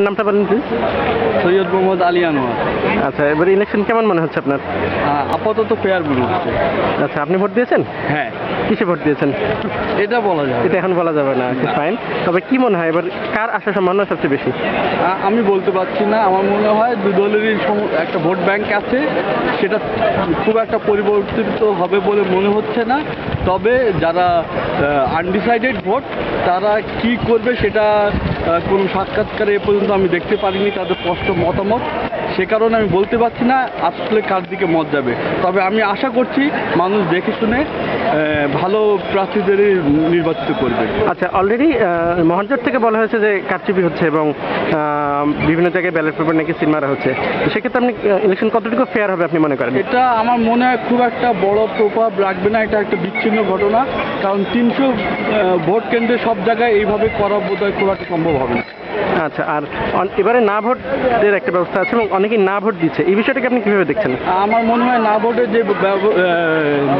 নামটা বলেন প্লিজ। সৈয়দ মোহাম্মদ আলী আনোয়ার। আচ্ছা, এবার ইলেকশন কেমন মনে হচ্ছে আপনার? আপাতত ফেয়ার মনে হচ্ছে। আচ্ছা, আপনি ভোট দিয়েছেন? হ্যাঁ, কিসে ভোট দিয়েছেন? এটা বলা যায়। এটা এখন বলা যাবে না, ফাইন। তবে কি মনে হয় এবার কার আসার সম্ভাবনা সবচেয়ে বেশি? আমি বলতে পারছি না। আমার মনে হয় দু দলেরই একটা ভোট ব্যাংক আছে, সেটা খুব একটা পরিবর্তিত হবে বলে মনে হচ্ছে না। তবে যারা আনডিসাইডেড ভোট, তারা কি করবে সেটা কোনো সাক্ষাৎকারে এ পর্যন্ত আমি দেখতে পারিনি তাদের স্পষ্ট মতামত। সে কারণে আমি বলতে পারছি না আসলে কার দিকে মত যাবে। তবে আমি আশা করছি মানুষ দেখে শুনে ভালো প্রার্থীদেরই নির্বাচিত করবে। আচ্ছা, অলরেডি মহাজোট থেকে বলা হয়েছে যে কারচুপি হচ্ছে এবং বিভিন্ন জায়গায় ব্যালট পেপার নাকি সিল মারা হচ্ছে। তো সেক্ষেত্রে আপনি ইলেকশন কতটুকু ফেয়ার হবে আপনি মনে করেন? এটা আমার মনে হয় খুব একটা বড় প্রভাব রাখবে না। এটা একটা বিচ্ছিন্ন ঘটনা, কারণ 300 ভোট কেন্দ্রে সব জায়গায় এইভাবে করা বোধহয় খুব একটা সম্ভব হবে না। আচ্ছা, আর এবারে না ভোটের একটা ব্যবস্থা আছে এবং অনেকেই না ভোট দিচ্ছে, এই বিষয়টাকে আপনি কীভাবে দেখছেন? আমার মনে হয় না ভোটের যে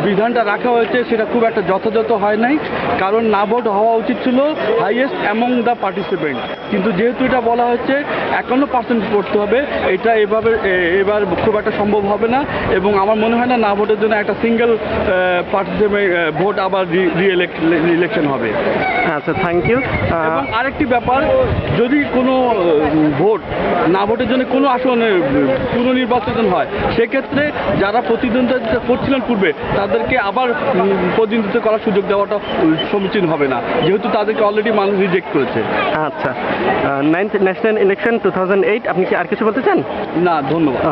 বিধানটা রাখা হয়েছে সেটা খুব একটা যথাযথ হয় নাই। কারণ না ভোট হওয়া উচিত ছিল হাইয়েস্ট অ্যামং দ্য পার্টিসিপেন্ট, কিন্তু যেহেতু এটা বলা হচ্ছে 51% করতে হবে, এটা এবার খুব একটা সম্ভব হবে না। এবং আমার মনে হয় না ভোটের জন্য একটা সিঙ্গেল পার্টিসিপেন্ট ভোট আবার ইলেকশন হবে। আচ্ছা, থ্যাংক ইউ। এবং আরেকটি ব্যাপার, যদি কোনো ভোট না ভোটের জন্য কোনো আসনে পুনর্নির্বাচন হয়, সেক্ষেত্রে যারা প্রতিদ্বন্দ্বিতা করছিলেন পূর্বে তাদেরকে আবার প্রতিনিধিত্ব করার সুযোগ দেওয়াটা সমীচীন হবে না, যেহেতু তাদেরকে অলরেডি মানুষ রিজেক্ট করেছে। আচ্ছা, 9th ন্যাশনাল ইলেকশন 2008, আপনি কি আর কিছু বলতে চান? না, ধন্যবাদ।